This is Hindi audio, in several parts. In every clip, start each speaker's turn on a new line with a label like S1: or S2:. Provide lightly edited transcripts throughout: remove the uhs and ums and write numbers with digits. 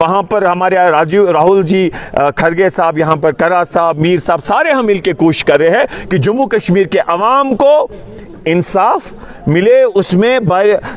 S1: वहाँ पर हमारे राहुल जी, खरगे साहब, यहाँ पर करा साहब, मीर साहब, सारे हम मिलकर कोशिश कर रहे हैं कि जम्मू कश्मीर के अवाम को इंसाफ मिले। उसमें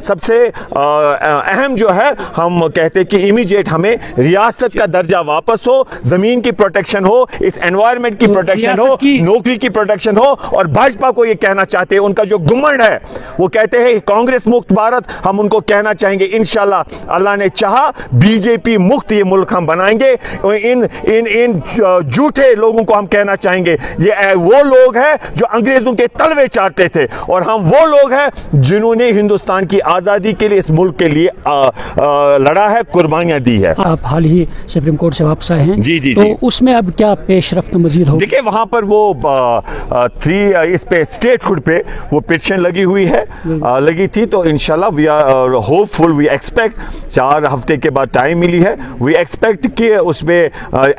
S1: सबसे अहम जो है, हम कहते हैं कि इमीडिएट हमें रियासत का दर्जा वापस हो, जमीन की प्रोटेक्शन हो, इस एनवायरनमेंट की प्रोटेक्शन हो, नौकरी की प्रोटेक्शन हो। और भाजपा को ये कहना चाहते हैं, उनका जो घुमंड है, वो कहते हैं कांग्रेस मुक्त भारत, हम उनको कहना चाहेंगे इंशाल्लाह अल्लाह ने चाहा बीजेपी मुक्त ये मुल्क हम बनाएंगे। इन इन इन झूठे लोगों को हम कहना चाहेंगे, ये वो लोग हैं जो अंग्रेजों के तलवे चाटते थे, और हम वो लोग हैं जिन्होंने हिंदुस्तान की आजादी के लिए, इस मुल्क के लिए लड़ा है, कुर्बानियां दी है।
S2: आप हाल ही सुप्रीम कोर्ट से वापस आए हैं,
S1: जी जी
S2: तो
S1: जी।
S2: उसमें अब क्या पेशरफ्त मजीद हो?
S1: देखिए, वहां पर वो इस पे स्टेटहुड पे वो पिटीशन लगी हुई है, लगी थी, तो इंशाल्लाह we are hopeful, we expect 4 हफ्ते के बाद टाइम मिली है, वी एक्सपेक्ट कि उसमें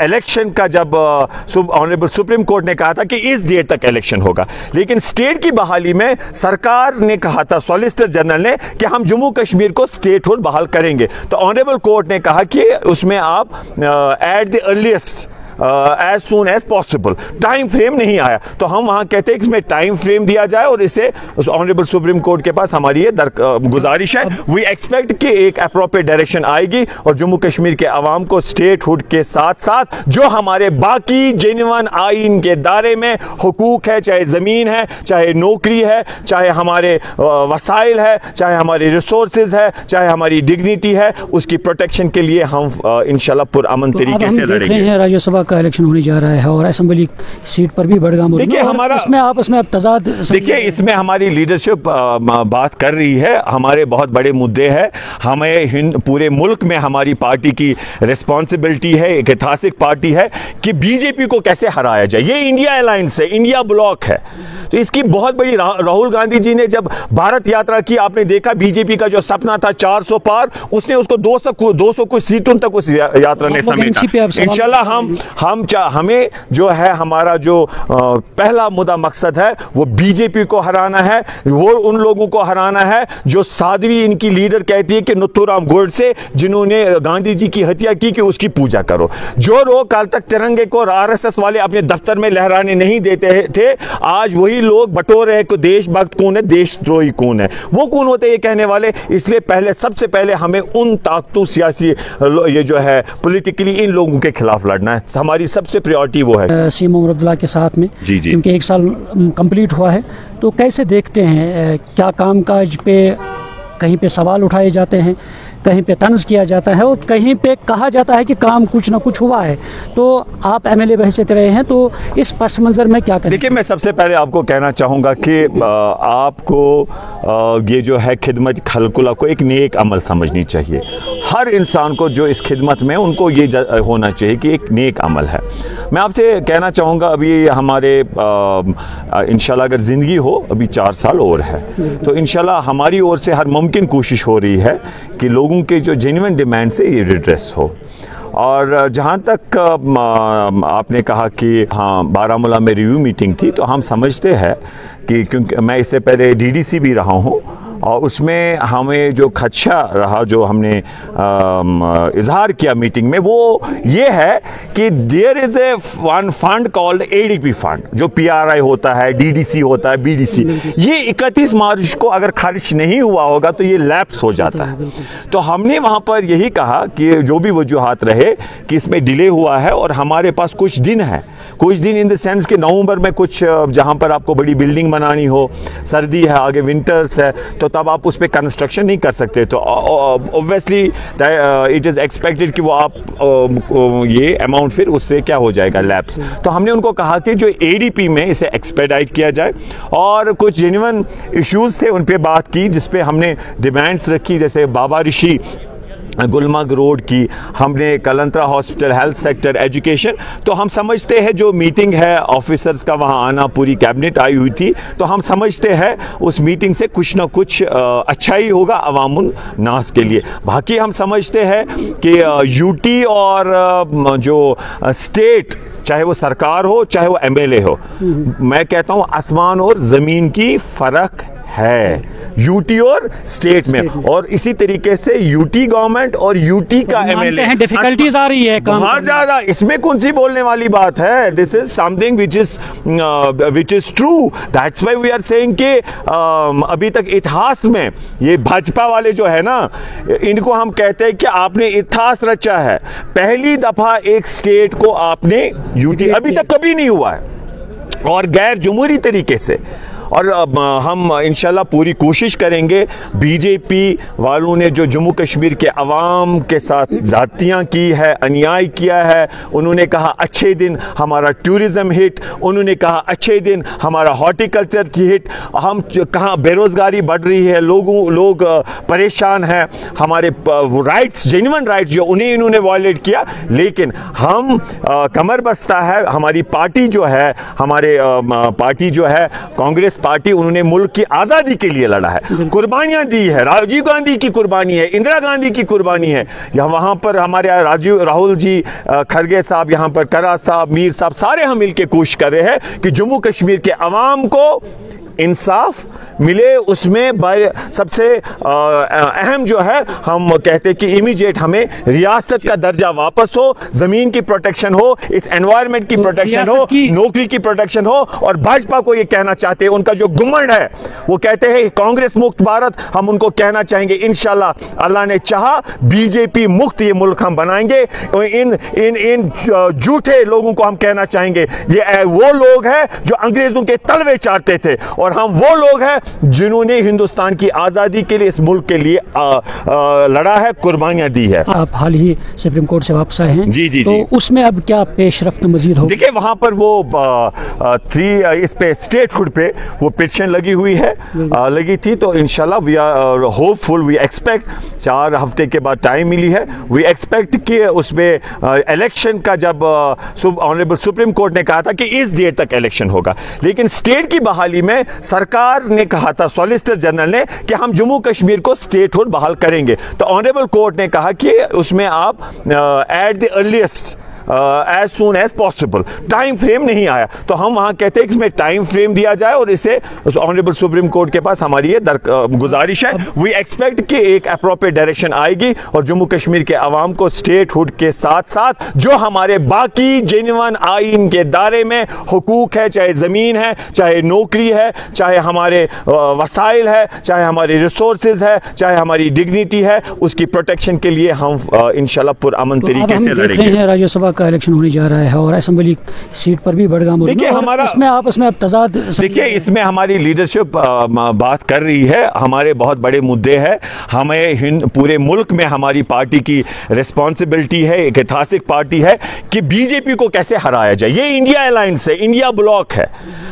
S1: इलेक्शन का, जब ऑनरेबल सुप्रीम कोर्ट ने कहा था कि इस डेट तक इलेक्शन होगा, लेकिन स्टेट की बहाली में सरकार ने कहा था, सॉलिसिटर जनरल ने, कि हम जम्मू कश्मीर को स्टेटहुड बहाल करेंगे। तो ऑनरेबल कोर्ट ने कहा कि उसमें आप at the earliest as soon as possible, time frame नहीं आया, तो हम वहां कहते हैं कि इसमें टाइम फ्रेम दिया जाए, और इसे उस ऑनरेबल सुप्रीम कोर्ट के पास हमारी ये गुजारिश है। वी एक्सपेक्ट कि एक अप्रोप्रिएट डायरेक्शन आएगी, और जम्मू कश्मीर के अवाम को स्टेटहुड के साथ साथ जो हमारे बाकी जेन्युइन आइन के दायरे में हुकूक है, चाहे जमीन है, चाहे नौकरी है, चाहे हमारे वसाइल है, चाहे हमारे रिसोर्सेज है, चाहे हमारी डिग्निटी है, उसकी प्रोटेक्शन के लिए हम इंशाल्लाह पुरअमन तरीके से लड़ेंगे।
S2: राज्यसभा का इलेक्शन होने जा रहा है, और असेंबली सीट पर भी बड़गाम,
S1: देखिए हमारा
S2: इसमें आपस में अब तजाद,
S1: देखिए इसमें हमारी लीडरशिप बात कर रही है, हमारे बहुत बड़े मुद्दे हैं, हमें पूरे मुल्क में हमारी पार्टी की रिस्पॉन्सिबिलिटी है, एक ऐतिहासिक पार्टी है, कि बीजेपी को कैसे हराया जाए। ये इंडिया अलायंस है, इंडिया ब्लॉक है, तो इसकी बहुत बड़ी, राहुल गांधी जी ने जब भारत यात्रा की, आपने देखा बीजेपी का जो सपना था 400 पार, उसने उसको 200 कुछ सीटों तक उस यात्रा ने समेटा। इंशाल्लाह हमें जो है, हमारा जो पहला मुद्दा मकसद है, वो बीजेपी को हराना है, वो उन लोगों को हराना है जो साध्वी इनकी लीडर कहती है कि नथुराम गोडसे, जिन्होंने गांधी जी की हत्या की, कि उसकी पूजा करो। जो लोग कल तक तिरंगे को आरएसएस वाले अपने दफ्तर में लहराने नहीं देते थे, आज वही लोग बटोर रहे कि देशभक्त कौन है, देशद्रोही कौन है। वो कौन होते ये कहने वाले? इसलिए सबसे पहले हमें उन ताकतों, सियासी ये जो है पॉलिटिकली, इन लोगों के खिलाफ लड़ना है, हमारी सबसे प्रायोरिटी वो है।
S2: सीएम उमर अब्दुल्ला के साथ में,
S1: जी जी,
S2: क्योंकि 1 साल कंप्लीट हुआ है, तो कैसे देखते हैं, क्या कामकाज पे कहीं पे सवाल उठाए जाते हैं, कहीं पे तंज किया जाता है, और कहीं पे कहा जाता है कि काम कुछ ना कुछ हुआ है। तो आप एमएलए बहसत रहे हैं, तो इस पस मंजर में क्या करें?
S1: देखिए, मैं सबसे पहले आपको कहना चाहूँगा कि आपको ये जो है खिदमत खलकुला को एक नेक अमल समझनी चाहिए। हर इंसान को जो इस खिदमत में, उनको ये होना चाहिए कि एक नेक अमल है। मैं आपसे कहना चाहूँगा, अभी हमारे इंशाल्लाह अगर ज़िंदगी हो, अभी 4 साल और है, तो इंशाल्लाह हमारी ओर से हर मुमकिन कोशिश हो रही है कि लोगों के जो जेन्युइन डिमांड से ये रिड्रेस हो। और जहाँ तक आपने कहा कि हाँ, बारामूला में रिव्यू मीटिंग थी, तो हम समझते हैं कि, क्योंकि मैं इससे पहले डीडीसी भी रहा हूँ, और उसमें हमें जो खदशा रहा, जो हमने इजहार किया मीटिंग में, वो ये है कि there is a one fund called ADP fund, जो पीआरआई होता है, डीडीसी होता है, बीडीसी, ये 31 मार्च को अगर खर्च नहीं हुआ होगा तो ये लैप्स हो जाता है। तो हमने वहाँ पर यही कहा कि जो भी वजूहात रहे कि इसमें डिले हुआ है, और हमारे पास कुछ दिन है, कुछ दिन इन द सेंस कि नवंबर में कुछ, जहाँ पर आपको बड़ी बिल्डिंग बनानी हो, सर्दी है, आगे विंटर्स है, तो तब आप उस पर कंस्ट्रक्शन नहीं कर सकते। तो ऑब्वियसली इट इज़ एक्सपेक्टेड कि वो आप ये अमाउंट फिर उससे क्या हो जाएगा, लैप्स। तो हमने उनको कहा कि जो एडीपी में इसे एक्सपेडाइट किया जाए, और कुछ जेन्युइन इश्यूज थे उन पे बात की, जिस पे हमने डिमांड्स रखी, जैसे बाबा ऋषि गुलमर्ग रोड की, हमने Kalantra hospital, health sector, education. तो हम समझते हैं जो मीटिंग है ऑफिसर्स का वहाँ आना, पूरी कैबिनेट आई हुई थी, तो हम समझते हैं उस मीटिंग से कुछ ना कुछ अच्छा ही होगा अवामुन नास के लिए। बाकी हम समझते हैं कि यूटी और जो स्टेट, चाहे वो सरकार हो चाहे वो एमएलए हो, मैं कहता हूँ आसमान और ज़मीन की फ़र्क है यूटी और स्टेट में, और इसी तरीके से यूटी गवर्नमेंट और यूटी का एमएलए
S2: डिफिकल्टीज आ रही है
S1: बहुत ज्यादा, इसमें कौन सी बोलने वाली बात है? This is something which is true. That's why we are saying कि अभी तक इतिहास में ये भाजपा वाले जो है ना, इनको हम कहते हैं कि आपने इतिहास रचा है। पहली दफा एक स्टेट को आपने यूटी, अभी तक कभी नहीं हुआ है और गैर जमहूरी तरीके से। और हम इंशाल्लाह पूरी कोशिश करेंगे। बीजेपी वालों ने जो जम्मू कश्मीर के अवाम के साथ ज़्यादतियाँ की है, अन्याय किया है, उन्होंने कहा अच्छे दिन हमारा टूरिज्म हिट, उन्होंने कहा अच्छे दिन हमारा हॉर्टिकल्चर की हिट, हम कहाँ बेरोज़गारी बढ़ रही है, लोग परेशान हैं, हमारे राइट्स, जेन्युइन राइट्स जो उन्हें इन्होंने वायलेट किया। लेकिन हम कमर बस्ता है, हमारी पार्टी जो है, हमारे पार्टी जो है कांग्रेस पार्टी, उन्होंने मुल्क की आजादी के लिए लड़ा है, कुर्बानियां दी है। राजीव गांधी की कुर्बानी है, इंदिरा गांधी की कुर्बानी है। यहाँ वहां पर हमारे राहुल जी, खरगे साहब, यहाँ पर करा साहब, मीर साहब, सारे हम मिलकर कोशिश कर रहे हैं कि जम्मू कश्मीर के अवाम को इंसाफ मिले। उसमें सबसे अहम जो है, हम कहते हैं कि इमीडिएट हमें रियासत का दर्जा वापस हो, जमीन की प्रोटेक्शन हो, इस एनवायरनमेंट की प्रोटेक्शन हो, नौकरी की प्रोटेक्शन हो। और भाजपा को ये कहना चाहते हैं, उनका जो घुमंड है, वो कहते हैं कांग्रेस मुक्त भारत, हम उनको कहना चाहेंगे इंशाल्लाह अल्लाह ने चाहा बीजेपी मुक्त ये मुल्क हम बनाएंगे। इन झूठे लोगों को हम कहना चाहेंगे, ये वो लोग हैं जो अंग्रेजों के तलवे चाटते थे, और हम वो लोग हैं जिन्होंने हिंदुस्तान की आजादी के लिए, इस मुल्क के लिए लड़ा है, कुर्बानियां दी है।
S2: आप हाल ही सुप्रीम कोर्ट से वापस आए हैं,
S1: जी जी
S2: तो
S1: जी।
S2: उसमें अब क्या पेशरफ्त मजीद हो?
S1: देखिए वहां पर वो इस पे स्टेटहुड पे वो पिटीशन लगी हुई है, लगी थी, तो इंशाल्लाह we are hopeful, we expect 4 हफ्ते के बाद टाइम मिली है, वी एक्सपेक्ट कि उसमें इलेक्शन का, जब ऑनरेबल सुप्रीम कोर्ट ने कहा था कि इस डेट तक इलेक्शन होगा, लेकिन स्टेट की बहाली में सरकार ने कहा था, सॉलिसिटर जनरल ने, कि हम जम्मू कश्मीर को स्टेटहुड बहाल करेंगे। तो ऑनरेबल कोर्ट ने कहा कि उसमें आप at the earliest as soon as possible, time frame नहीं आया, तो हम वहां कहते हैं कि इसमें टाइम फ्रेम दिया जाए, और इसे ऑनरेबल सुप्रीम कोर्ट के पास हमारी ये गुजारिश है। वी एक्सपेक्ट कि एक अप्रोप्रिएट डायरेक्शन आएगी और जम्मू कश्मीर के अवाम को स्टेटहुड के साथ साथ जो हमारे बाकी जेन्युइन आइन के दायरे में हुकूक है, चाहे जमीन है, चाहे नौकरी है, चाहे हमारे वसाइल है, चाहे हमारी रिसोर्सेज है, चाहे हमारी डिग्निटी है, उसकी प्रोटेक्शन के लिए हम इंशाल्लाह पुरअमन तरीके से लड़ेंगे।
S2: राज्यसभा का इलेक्शन होने जा रहा है और असेंबली सीट पर भी बड़गाम,
S1: देखिए हमारा
S2: इसमें आपस में अब तजाद,
S1: देखिए इसमें हमारी लीडरशिप बात कर रही है, हमारे बहुत बड़े मुद्दे हैं, हमें पूरे मुल्क में हमारी पार्टी की रिस्पॉन्सिबिलिटी है, एक ऐतिहासिक पार्टी है कि बीजेपी को कैसे हराया जाए। ये इंडिया अलायंस है, इंडिया ब्लॉक है,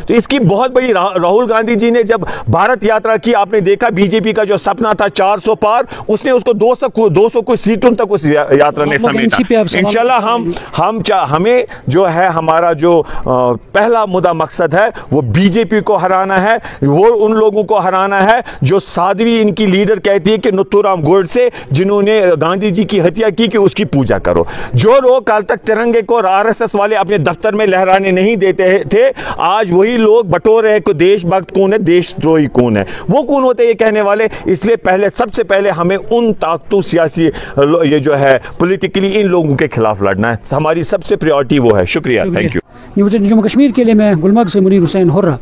S1: तो इसकी बहुत बड़ी, राहुल गांधी जी ने जब भारत यात्रा की, आपने देखा बीजेपी का जो सपना था 400 पार, उसने उसको 200 कुछ सीटों तक उस यात्रा ने समेटा। इंशाल्लाह हमें जो है, हमारा जो पहला मुद्दा मकसद है वो बीजेपी को हराना है, वो उन लोगों को हराना है जो साध्वी इनकी लीडर कहती है कि नथुराम गोडसे, जिन्होंने गांधी जी की हत्या की, कि उसकी पूजा करो। जो लोग कल तक तिरंगे को आरएसएस वाले अपने दफ्तर में लहराने नहीं देते थे, आज वही लोग बटोर रहे कि देशभक्त कौन है, देशद्रोही कौन है, वो कौन होते ये कहने वाले। इसलिए सबसे पहले हमें उन ताकतों, सियासी ये जो है पॉलिटिकली, इन लोगों के खिलाफ लड़ना है, हमारी सबसे प्रायोरिटी वो है। शुक्रिया, thank you.
S2: News Jammu Kashmir के लिए मैं गुलमर्ग से मुनीर हुसैन हुर्रा।